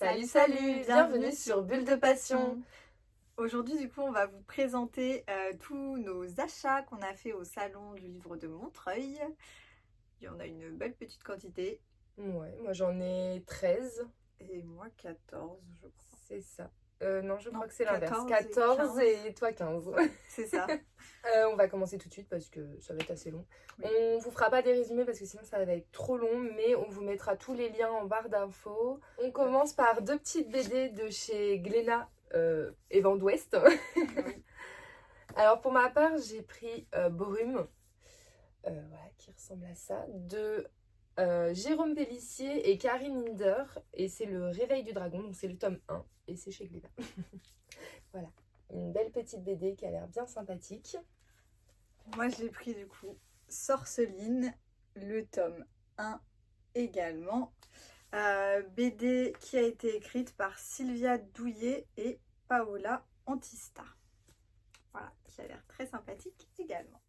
Salut, salut, bienvenue sur Bulle de Passion. Aujourd'hui, du coup, on va vous présenter tous nos achats qu'on a fait au salon du livre de Montreuil. Il y en a une belle petite quantité. Ouais, moi j'en ai 13. Et moi 14, je crois. C'est ça. Non, je crois que c'est l'inverse. 14 14 et toi 15. C'est ça. On va commencer tout de suite parce que ça va être assez long. Oui. On vous fera pas des résumés parce que sinon ça va être trop long, mais on vous mettra tous les liens en barre d'infos. On commence par deux petites BD de chez Glénat et Vent d'Ouest. Oui. Alors pour ma part, j'ai pris Brume, voilà, qui ressemble à ça, de Jérôme Pellissier et Karine Hinder, et c'est le Réveil du Dragon, donc c'est le tome 1 et c'est chez Glénat. Voilà, une belle petite BD qui a l'air bien sympathique. Moi, j'ai pris du coup Sorceline, le tome 1 également. BD qui a été écrite par Sylvia Douillet et Paola Antista. Voilà, qui a l'air très sympathique également.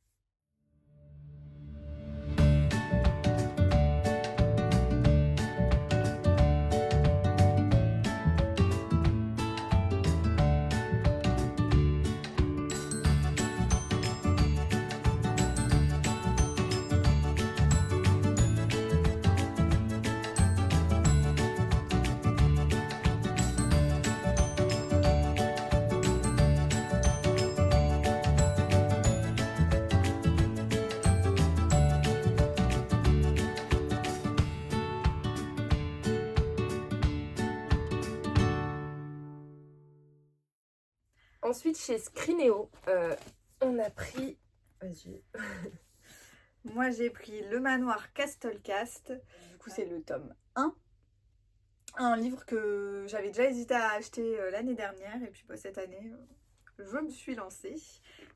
Ensuite, chez Scrinéo, on a pris... Vas-y. Moi, j'ai pris Le Manoir Castlecast. Du coup, c'est le tome 1. Un livre que j'avais déjà hésité à acheter l'année dernière. Et puis, cette année, je me suis lancée.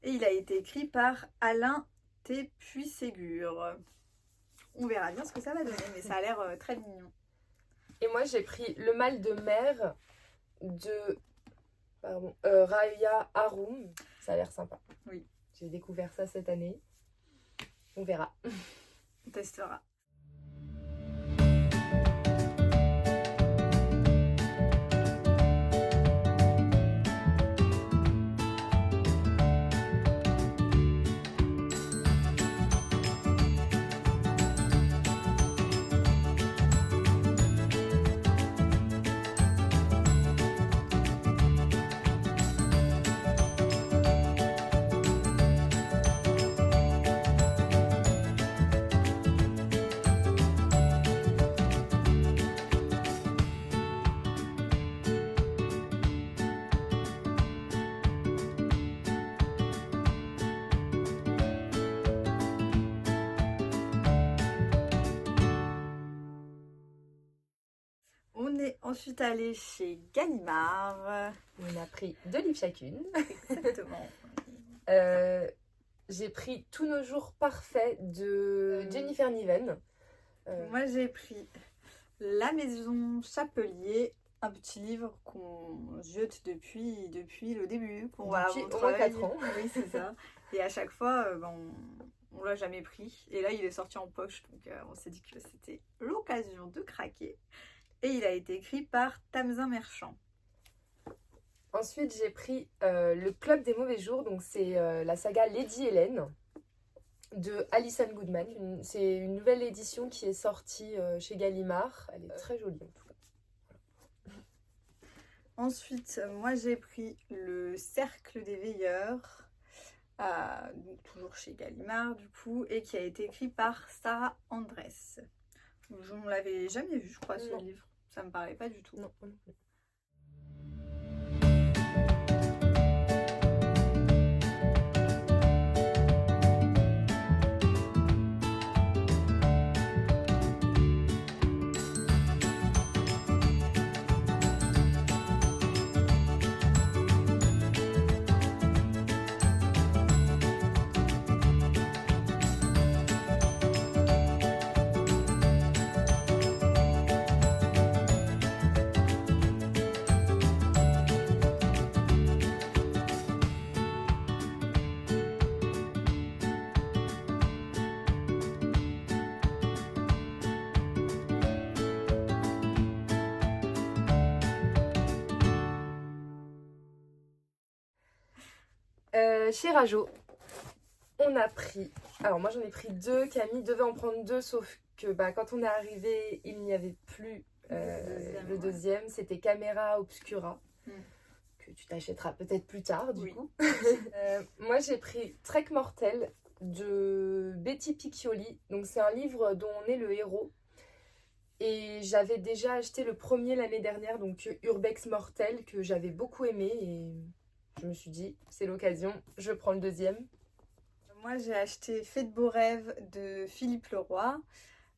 Et il a été écrit par Alain T. Puységur. On verra bien ce que ça va donner, mais ça a l'air très mignon. Et moi, j'ai pris Le Mal de mer de... Raya Haroum. Ça a l'air sympa. Oui. J'ai découvert ça cette année. On verra. On testera. On est ensuite allé chez Gallimard. On a pris 2 livres chacune. Exactement. J'ai pris Tous nos jours parfaits de Jennifer Niven. Moi, j'ai pris La Maison Chapelier, un petit livre qu'on jette depuis le début. Qu'on va Depuis au moins 4 ans. Oui, c'est ça. Et à chaque fois, on l'a jamais pris. Et là, il est sorti en poche. Donc, on s'est dit que c'était l'occasion de craquer. Et il a été écrit par Tamzin Merchant. Ensuite, j'ai pris Le Club des mauvais jours. Donc, c'est la saga Lady Hélène de Alison Goodman. C'est une nouvelle édition qui est sortie chez Gallimard. Elle est très jolie en tout cas. Voilà. Ensuite, moi j'ai pris Le Cercle des Veilleurs, donc toujours chez Gallimard du coup, et qui a été écrit par Sarah Andress. Je ne l'avais jamais vu, je crois, ce livre. Ça me parlait pas du tout. Non. Chez Rajo, on a pris... Alors moi j'en ai pris 2, Camille devait en prendre 2, sauf que quand on est arrivé, il n'y avait plus le deuxième. C'était Camera Obscura, que tu t'achèteras peut-être plus tard du coup. Moi j'ai pris Trek Mortel de Betty Piccioli. Donc c'est un livre dont on est le héros. Et j'avais déjà acheté le premier l'année dernière, donc Urbex Mortel, que j'avais beaucoup aimé. Et je me suis dit, c'est l'occasion, je prends le deuxième. Moi, j'ai acheté Fait de beaux rêves de Philippe Leroy,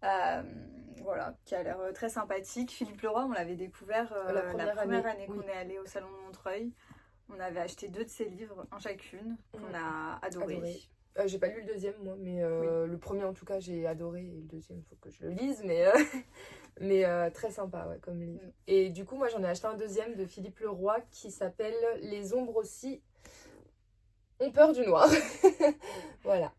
voilà, qui a l'air très sympathique. Philippe Leroy, on l'avait découvert la première année qu'on est allé au Salon de Montreuil. On avait acheté 2 de ses livres, un chacune, qu'on a adoré. J'ai pas lu le deuxième, moi, mais le premier, en tout cas, j'ai adoré. Et le deuxième, il faut que je le lise, mais très sympa comme livre. Et du coup, moi, j'en ai acheté un deuxième de Philippe Leroy qui s'appelle Les ombres aussi ont peur du noir. Voilà.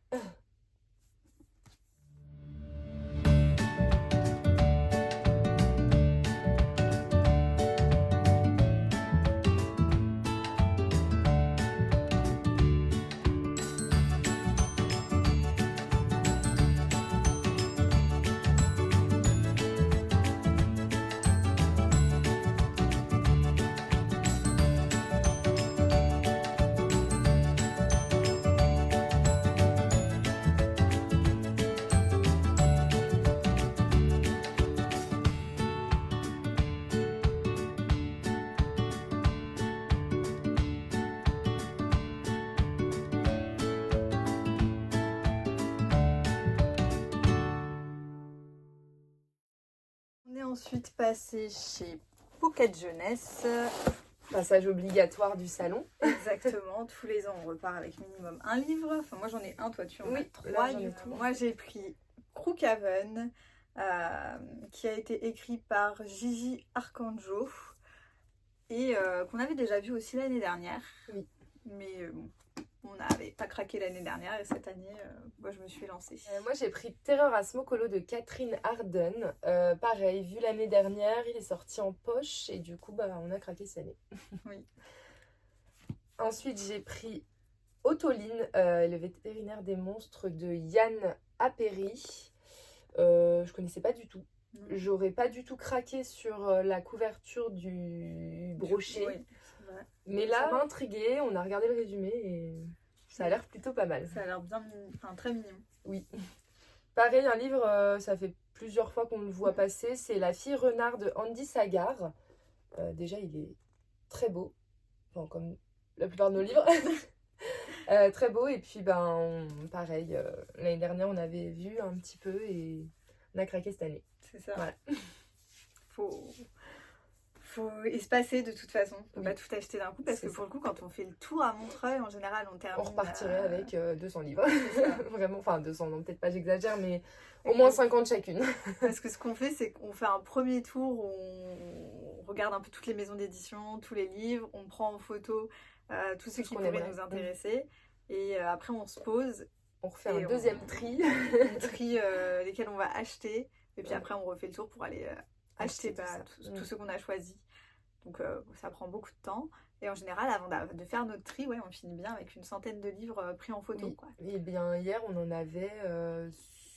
On est ensuite passé chez Pocket Jeunesse. Passage obligatoire du salon. Exactement, tous les ans on repart avec minimum un livre. Enfin moi j'en ai un, toi tu en as 3 du coup. Moi j'ai pris Crookhaven, qui a été écrit par Gigi Arcanjo et qu'on avait déjà vu aussi l'année dernière. Oui. Mais bon, on n'avait pas craqué l'année dernière et cette année, moi je me suis lancée. Moi j'ai pris Terreur à Smokolo de Catherine Arden. Pareil, vu l'année dernière, il est sorti en poche et du coup on a craqué cette année. Oui. Ensuite j'ai pris Autoline, le vétérinaire des monstres de Yann Appéry. Je connaissais pas du tout. J'aurais pas du tout craqué sur la couverture du brochet. Oui, c'est vrai. Mais là, ça m'a intriguée, on a regardé le résumé et ça a l'air plutôt pas mal. Ça a l'air bien, enfin très mignon. Oui. Pareil, un livre, ça fait plusieurs fois qu'on le voit passer, c'est La fille renard de Andy Sagar. Déjà, il est très beau, enfin, comme la plupart de nos livres. Très beau, et puis pareil, l'année dernière, on avait vu un petit peu et on a craqué cette année. C'est ça. Voilà. Faut espacer de toute façon. Faut pas tout acheter d'un coup parce que pour le coup, quand on fait le tour à Montreuil, en général, on termine. On repartirait avec 200 livres. Vraiment, enfin 200, non, peut-être pas, j'exagère, mais au moins 50 chacune. Parce que ce qu'on fait, c'est qu'on fait un premier tour où on regarde un peu toutes les maisons d'édition, tous les livres, on prend en photo tout ce qui pourrait nous intéresser. Et après, on se pose. On refait un deuxième tri. On trie lesquels on va acheter. Et puis après, on refait le tour pour aller acheter tout ce qu'on a choisi. Donc ça prend beaucoup de temps. Et en général, avant de faire notre tri, on finit bien avec une centaine de livres pris en photo. Oui. Quoi. Et bien hier, on en avait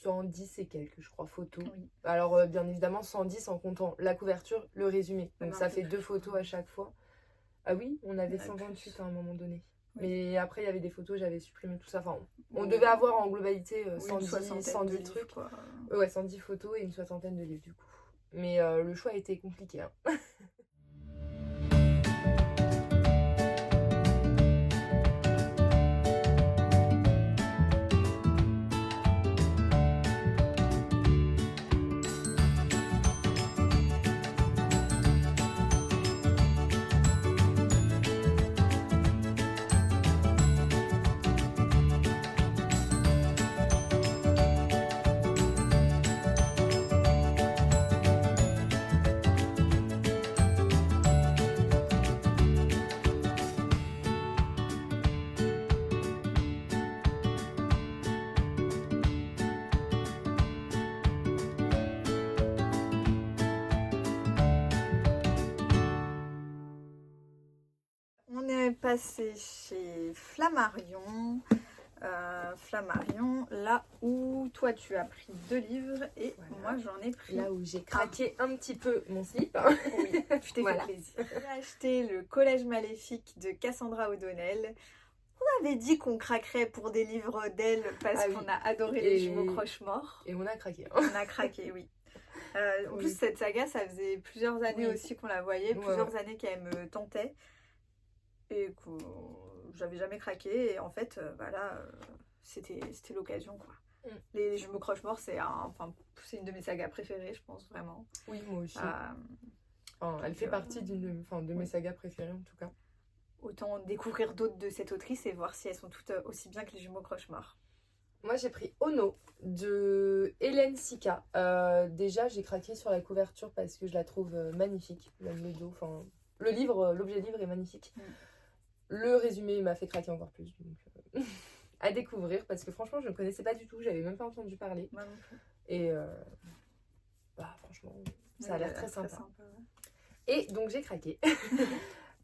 110 et quelques, je crois, photos. Oui. Alors bien évidemment, 110 en comptant la couverture, le résumé. Donc ça fait 2 photos à chaque fois. Ah oui, on avait 128 à un moment donné. Oui. Mais après, il y avait des photos, j'avais supprimé tout ça. Enfin, on devait avoir en globalité 110 trucs. Quoi. Ouais, 110 photos et une soixantaine de livres du coup. Mais le choix a été compliqué. Hein. passer chez Flammarion. Flammarion, là où toi tu as pris 2 livres et Voilà. moi j'en ai pris Là où j'ai craqué un petit peu mon slip. Oui, tu t'es Voilà. fait plaisir. J'ai acheté le Collège Maléfique de Cassandra O'Donnell. On avait dit qu'on craquerait pour des livres d'elle parce oui. qu'on a adoré les jumeaux croche-morts. Et on a craqué. On a craqué, oui. En Oui. plus, cette saga, ça faisait plusieurs années Oui. aussi qu'on la voyait, Ouais, plusieurs années qu'elle me tentait et que j'avais jamais craqué. Et en fait, c'était l'occasion, quoi. Les jumeaux croche-morts, c'est une de mes sagas préférées, je pense, vraiment. Oui, moi aussi. Elle fait partie de mes sagas préférées, en tout cas. Autant découvrir d'autres de cette autrice et voir si elles sont toutes aussi bien que les jumeaux croche-morts. Moi, j'ai pris Ono de Hélène Sika. Déjà, j'ai craqué sur la couverture parce que je la trouve magnifique. Même le dos, le livre, l'objet livre est magnifique. Le résumé m'a fait craquer encore plus. Donc, à découvrir parce que franchement, je ne connaissais pas du tout. J'avais même pas entendu parler. Moi non plus. Et franchement, ça a l'air très sympa. Ouais. Et donc, j'ai craqué.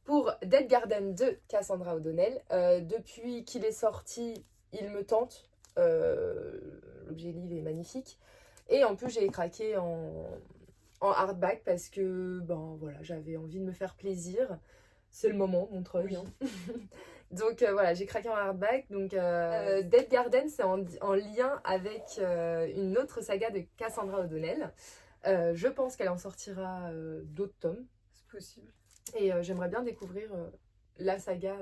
Pour Dead Garden de Cassandra O'Donnell. Depuis qu'il est sorti, il me tente. L'objet livre est magnifique. Et en plus, j'ai craqué en hardback parce que j'avais envie de me faire plaisir. C'est le moment, Montreuil. Oui. Hein. Donc voilà, j'ai craqué en hardback. Donc Dead Garden, c'est en lien avec une autre saga de Cassandra O'Donnell. Je pense qu'elle en sortira d'autres tomes. C'est possible. Et j'aimerais bien découvrir la saga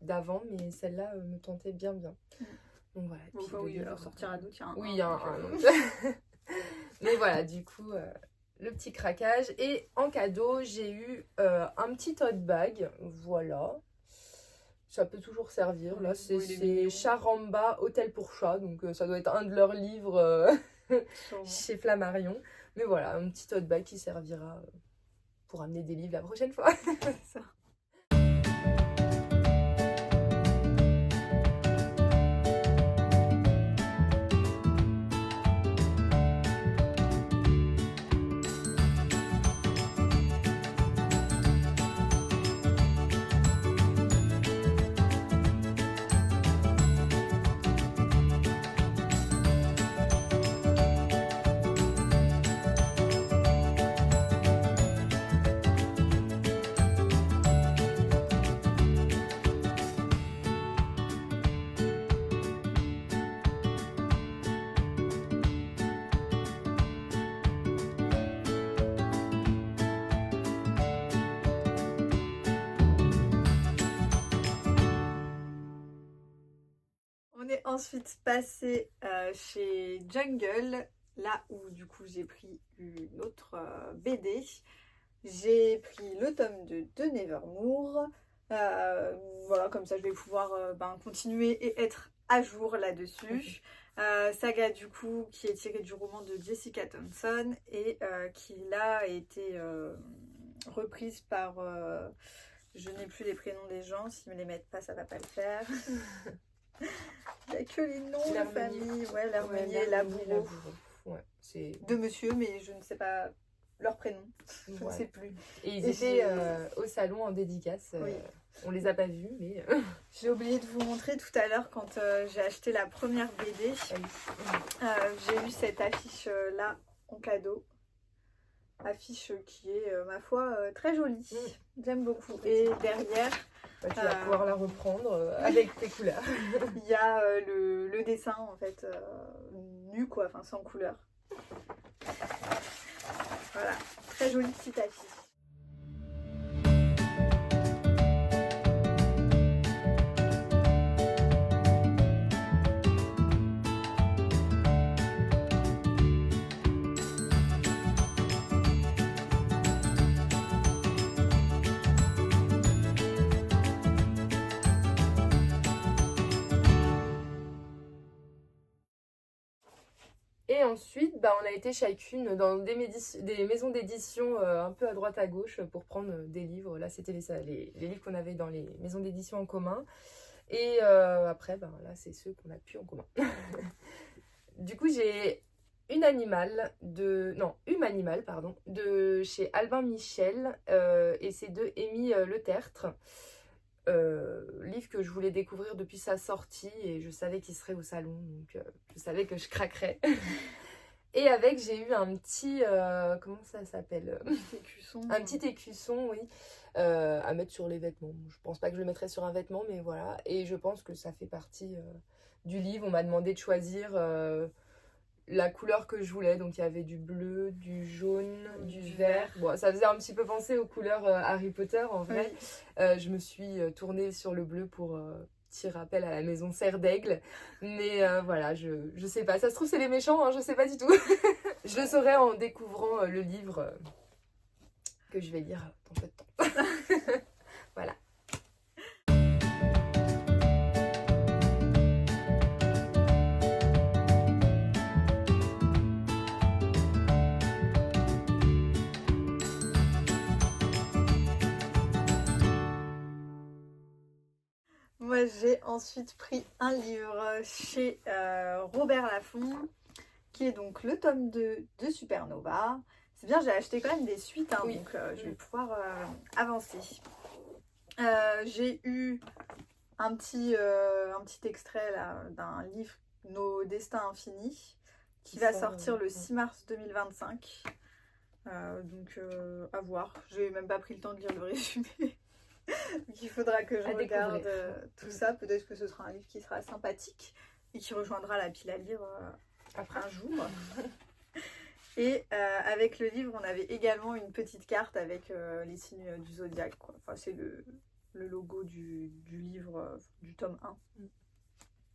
d'avant, mais celle-là me tentait bien. Donc voilà. Oui, elle en sortira d'autres. Oui, il y a un autre. Mais voilà, du coup, le petit craquage. Et en cadeau, j'ai eu un petit tote bag. Voilà. Ça peut toujours servir. Là, c'est Charamba, Hôtel pour chat. Donc ça doit être un de leurs livres chez Flammarion. Mais voilà, un petit tote bag qui servira pour amener des livres la prochaine fois. Ça. On est ensuite passé chez Jungle, là où du coup j'ai pris une autre BD. J'ai pris le tome 2 de Nevermore. Voilà, comme ça je vais pouvoir continuer et être à jour là-dessus. Saga du coup qui est tirée du roman de Jessica Thompson et qui là a été reprise par... je n'ai plus les prénoms des gens, s'ils me les mettent pas ça va pas le faire. Il n'y a que les noms de famille. Ouais, l'Hermenier, Laboureau. Ouais, c'est... De monsieur, mais je ne sais pas leur prénom. Je ne sais plus. Et ils étaient au salon en dédicace. Oui. On les a pas vus, mais... J'ai oublié de vous montrer tout à l'heure quand j'ai acheté la première BD. J'ai eu cette affiche-là en cadeau. Affiche qui est, ma foi, très jolie. J'aime beaucoup. Et derrière... tu vas pouvoir la reprendre avec tes couleurs. Il y a le dessin en fait nu quoi, enfin sans couleur. Voilà, très jolie petite affiche. Et ensuite, on a été chacune dans des maisons d'édition un peu à droite à gauche pour prendre des livres. Là, c'était les livres qu'on avait dans les maisons d'édition en commun. Et après, là, c'est ceux qu'on a plus en commun. Du coup, j'ai Humanimal de chez Albin Michel et c'est de Amy Le Tertre. livre que je voulais découvrir depuis sa sortie et je savais qu'il serait au salon, donc je savais que je craquerais. Et avec, j'ai eu un petit, comment ça s'appelle? Un petit écusson. Un petit écusson, oui, à mettre sur les vêtements. Je pense pas que je le mettrais sur un vêtement, mais voilà. Et je pense que ça fait partie du livre. On m'a demandé de choisir la couleur que je voulais. Donc il y avait du bleu, du jaune, du vert. Bon, ça faisait un petit peu penser aux couleurs Harry Potter en vrai. Oui. Je me suis tournée sur le bleu pour petit rappel à la maison Serre d'Aigle. Mais voilà, je sais pas. Ça se trouve, c'est les méchants, hein, je sais pas du tout. Je le saurai en découvrant le livre que je vais lire dans peu de temps. Voilà. Moi, j'ai ensuite pris un livre chez Robert Laffont, qui est donc le tome 2 de Supernova. C'est bien, j'ai acheté quand même des suites, hein, Oui. donc je vais pouvoir avancer. J'ai eu un petit extrait là, d'un livre, Nos Destins Infinis, qui va sortir le 6 mars 2025. Donc à voir. J'ai même pas pris le temps de lire le résumé. Donc il faudra que je regarde tout ça. Peut-être que ce sera un livre qui sera sympathique et qui rejoindra la pile à lire après un jour. Et avec le livre, on avait également une petite carte avec les signes du zodiaque, quoi. Enfin, c'est le logo du livre, du tome 1.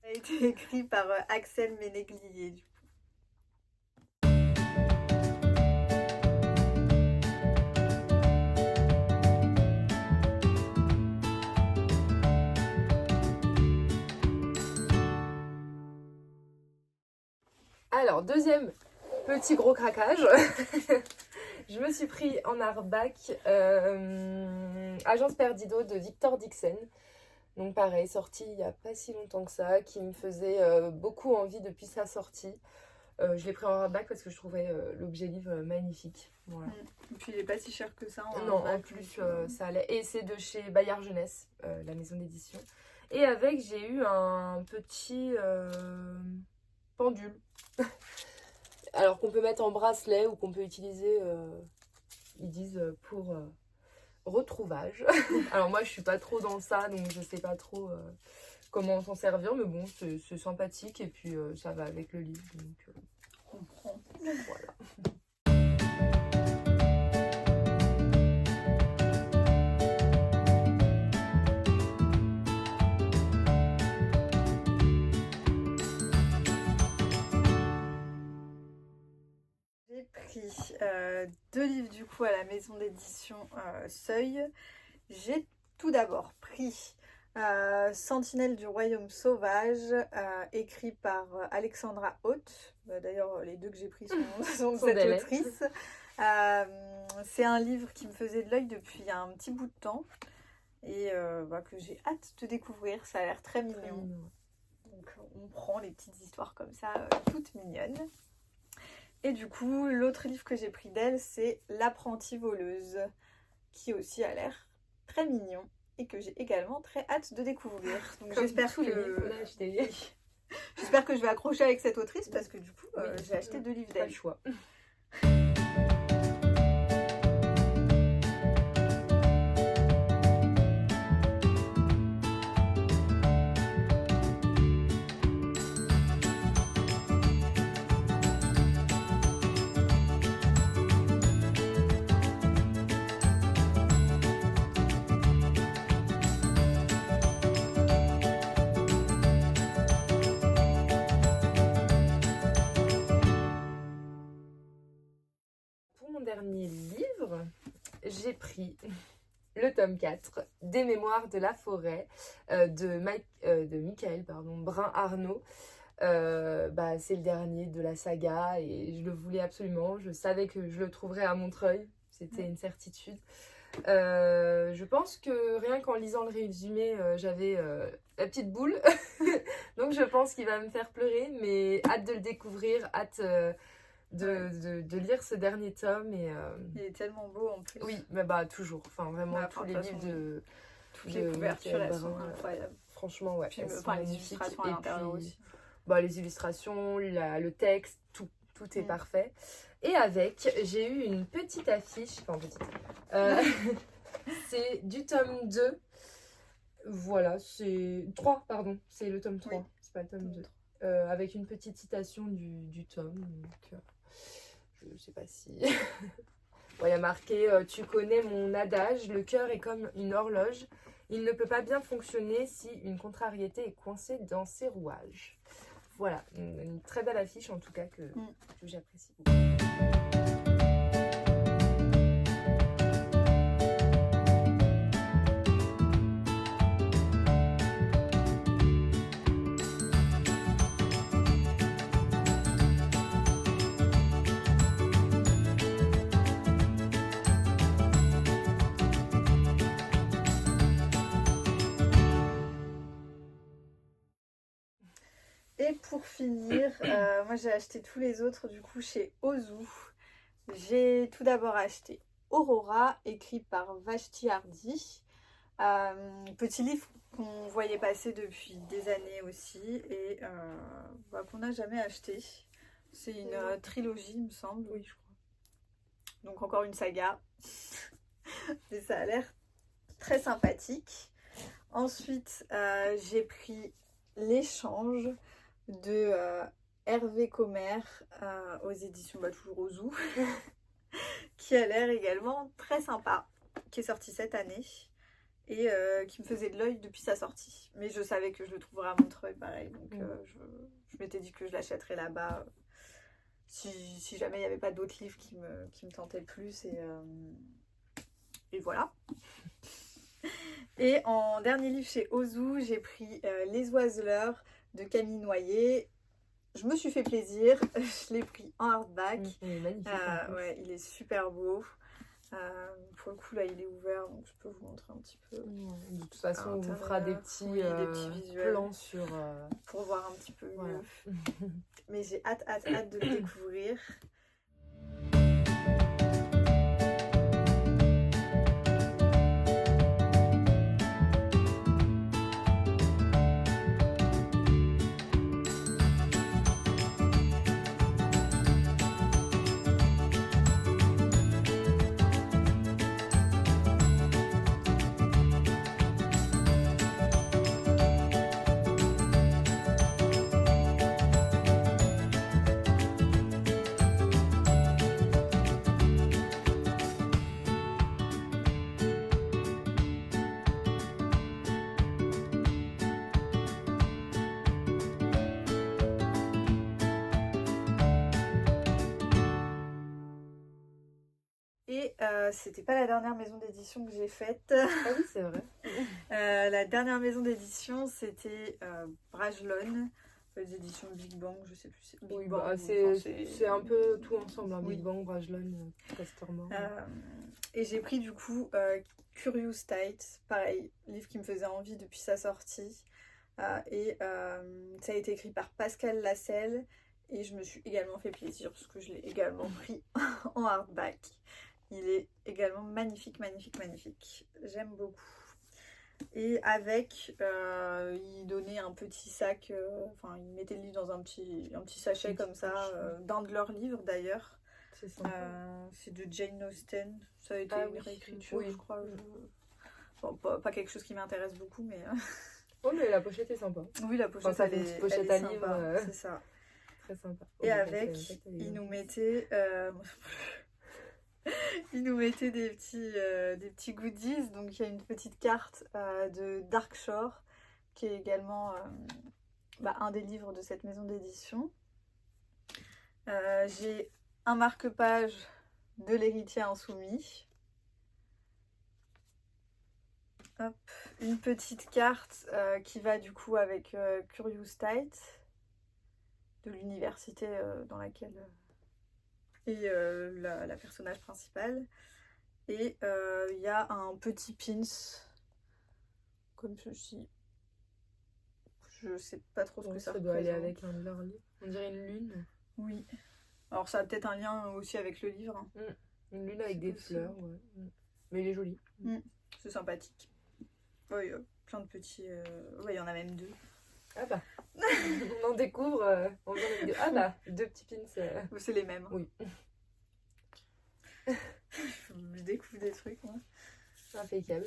Ça a été écrit par Axel Ménéglier, du coup. Alors, deuxième petit gros craquage. Je me suis pris en artback Agence Perdido de Victor Dixon. Donc pareil, sorti il n'y a pas si longtemps que ça, qui me faisait beaucoup envie depuis sa sortie. Je l'ai pris en hardback parce que je trouvais l'objet livre magnifique. Voilà. Et puis il n'est pas si cher que ça. Non, en plus ça allait. Et c'est de chez Bayard Jeunesse, la maison d'édition. Et avec, j'ai eu un petit pendule. Alors qu'on peut mettre en bracelet ou qu'on peut utiliser, ils disent, pour retrouvage. Alors moi je suis pas trop dans ça, donc je sais pas trop comment s'en servir, mais bon c'est sympathique et puis ça va avec le livre, donc On prend. voilà. J'ai pris 2 livres du coup à la maison d'édition Seuil. J'ai tout d'abord pris Sentinelle du Royaume Sauvage, écrit par Alexandra Haute. D'ailleurs, les 2 que j'ai pris sont de cette autrice. C'est un livre qui me faisait de l'œil depuis un petit bout de temps et que j'ai hâte de découvrir. Ça a l'air très mignon. Donc on prend les petites histoires comme ça, toutes mignonnes. Et du coup, l'autre livre que j'ai pris d'elle, c'est L'apprentie voleuse, qui aussi a l'air très mignon et que j'ai également très hâte de découvrir. Donc j'espère que j'espère que je vais accrocher avec cette autrice parce que du coup, j'ai acheté 2 livres d'elle. Pas le choix. Dernier livre, j'ai pris le tome 4 des Mémoires de la forêt de Michael Brun-Arnaud. C'est le dernier de la saga et je le voulais absolument. Je savais que je le trouverais à Montreuil, c'était une certitude. Je pense que rien qu'en lisant le résumé, j'avais la petite boule. Donc je pense qu'il va me faire pleurer, mais hâte de le découvrir, hâte de lire ce dernier tome. Et, il est tellement beau en plus. Oui, mais toujours. Enfin, vraiment, tous les livres Toutes les couvertures, elles sont incroyables. Franchement, ouais. Puis les illustrations à l'intérieur aussi. Bah, les illustrations, le texte, tout est parfait. Et avec, j'ai eu une petite affiche, c'est du tome 2. Voilà, c'est 3, pardon, c'est le tome 3, c'est pas le tome 2. Avec une petite citation du tome, donc je sais pas si... Il y a marqué « Tu connais mon adage, le cœur est comme une horloge. Il ne peut pas bien fonctionner si une contrariété est coincée dans ses rouages. » Voilà, une très belle affiche en tout cas que j'apprécie beaucoup. Et pour finir, moi j'ai acheté tous les autres du coup chez Ozu. J'ai tout d'abord acheté Aurora, écrit par Vashti Hardy. Petit livre qu'on voyait passer depuis des années aussi et qu'on n'a jamais acheté. C'est une trilogie, il me semble. Oui, je crois. Donc encore une saga. Mais ça a l'air très sympathique. Ensuite, j'ai pris L'échange de Hervé Commer aux éditions toujours Ozu, qui a l'air également très sympa, qui est sorti cette année et qui me faisait de l'œil depuis sa sortie. Mais je savais que je le trouverais à Montreuil pareil, donc je m'étais dit que je l'achèterais là-bas si jamais il n'y avait pas d'autres livres qui me tentaient le plus et voilà. Et en dernier livre chez Ozu, j'ai pris Les Oiseleurs de Camille Noyer. Je me suis fait plaisir, je l'ai pris en hardback. Il est magnifique. Ouais, il est super beau. Pour le coup, là, il est ouvert, donc je peux vous montrer un petit peu. De toute façon, on vous fera des petits visuels plans sur... pour voir un petit peu voilà. mieux. Mais j'ai hâte de le découvrir. Et c'était pas la dernière maison d'édition que j'ai faite. Ah oui, c'est vrai. La dernière maison d'édition, c'était Brajlon, les éditions Big Bang, je sais plus. Big Bang, c'est un peu tout ensemble, hein, Big Bang, Brajlon, Castorama. Et j'ai pris du coup Curious Tight, pareil, livre qui me faisait envie depuis sa sortie. Ça a été écrit par Pascal Lasselle et je me suis également fait plaisir parce que je l'ai également pris en hardback. Il est également magnifique. J'aime beaucoup. Et avec, il donnait un petit sac, il mettait le livre dans un petit sachet comme ça, d'un de leurs livres d'ailleurs. C'est sympa. C'est de Jane Austen. Ça a été une réécriture, je crois. Bon, pas quelque chose qui m'intéresse beaucoup, mais... Oh, mais la pochette est sympa. Oui, la pochette, elle est pochette à livre. C'est ça. Très sympa. Et avec, il nous mettait... il nous mettait des petits goodies. Donc il y a une petite carte de Dark Shore qui est également un des livres de cette maison d'édition. J'ai un marque-page de l'héritier insoumis. Hop, une petite carte qui va du coup avec Curious Tight de l'université dans laquelle... et la personnage principale. Et il y a un petit pins comme ceci. Je sais pas trop ce que ça doit représente. aller avec un de leurs livres. On dirait une lune. Oui. Alors ça a peut-être un lien aussi avec le livre. Une lune avec des fleurs, ouais. Mais il est joli. C'est sympathique. Oui, plein de petits... Ouais, il y en a même 2. Ah bah, on en découvre en faisant les vidéos. Ah bah, 2 petits pins. C'est les mêmes. Oui. Je découvre des trucs, moi. Impeccable.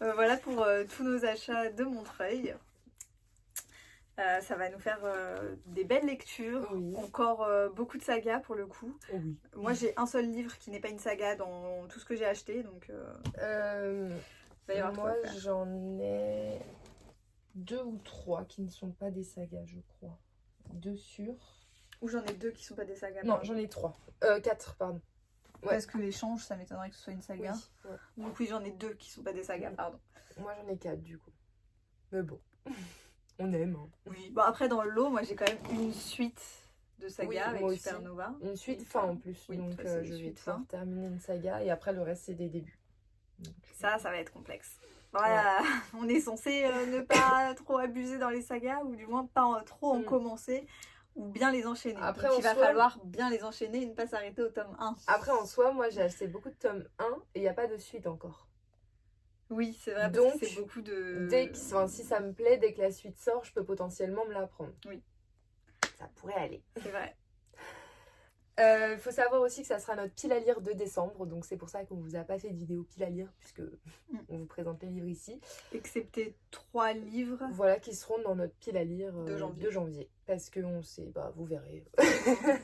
Voilà pour tous nos achats de Montreuil. Ça va nous faire des belles lectures. Oui. Encore beaucoup de sagas pour le coup. Oui. Moi j'ai un seul livre qui n'est pas une saga dans tout ce que j'ai acheté, donc va y avoir de quoi Moi faire. j'en ai 2 ou 3 qui ne sont pas des sagas, je crois. 2 sûrs. Ou j'en ai 2 qui sont pas des sagas. Non, j'en ai 3. 4, pardon. Ouais. Parce que l'échange, ça m'étonnerait que ce soit une saga. Oui, ouais. Donc oui, j'en ai 2 qui sont pas des sagas, pardon. Moi j'en ai 4 du coup. Mais bon, on aime. Hein. Oui. Bon après dans le lot, moi j'ai quand même une suite de sagas Oui, avec moi aussi. Supernova. Une suite fin en plus. Oui, donc toi, c'est je vais suite pouvoir fin. terminer une saga et après le reste c'est des débuts. Donc, Ça va être complexe. Voilà, on est censé ne pas trop abuser dans les sagas, ou du moins pas trop en commencer, ou bien les enchaîner. Après, donc il en va soi- falloir bien les enchaîner et ne pas s'arrêter au tome 1. Après en soi, moi j'ai acheté beaucoup de tomes 1 et il n'y a pas de suite encore. Oui, c'est vrai, Donc, parce que c'est beaucoup de... Si ça me plaît, dès que la suite sort, je peux potentiellement me la prendre. Oui. Ça pourrait aller. C'est vrai. Il faut savoir aussi que ça sera notre pile à lire de décembre, donc c'est pour ça qu'on vous a pas fait de vidéo pile à lire, puisque on vous présente les livres ici. Excepté 3 livres. Voilà, qui seront dans notre pile à lire De janvier. Parce qu'on sait, vous verrez,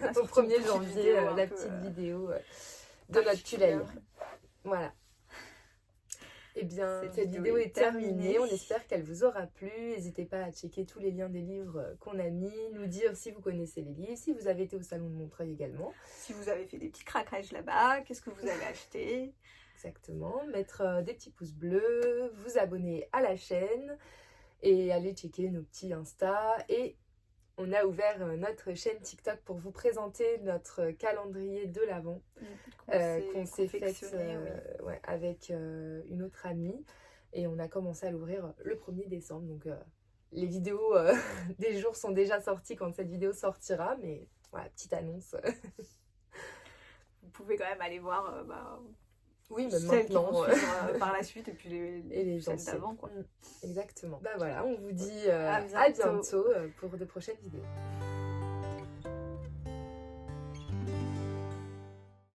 La au sortie 1er de janvier, vidéo un la peu, petite vidéo de notre pile à lire. Voilà. Eh bien, cette vidéo est terminée. On espère qu'elle vous aura plu. N'hésitez pas à checker tous les liens des livres qu'on a mis, nous dire si vous connaissez les livres, si vous avez été au salon de Montreuil également. Si vous avez fait des petits craquages là-bas, qu'est-ce que vous avez acheté? Exactement. Mettre des petits pouces bleus, vous abonner à la chaîne et aller checker nos petits Insta. Et on a ouvert notre chaîne TikTok pour vous présenter notre calendrier de l'Avent qu'on s'est fait avec une autre amie. Et on a commencé à l'ouvrir le 1er décembre. Donc les vidéos des jours sont déjà sorties quand cette vidéo sortira. Mais voilà, petite annonce. Vous pouvez quand même aller voir Oui, même celles qui maintenant. vont suivre par la suite et puis les celles anciennes. d'avant, quoi. Exactement. Voilà, on vous dit À à bientôt pour de prochaines vidéos.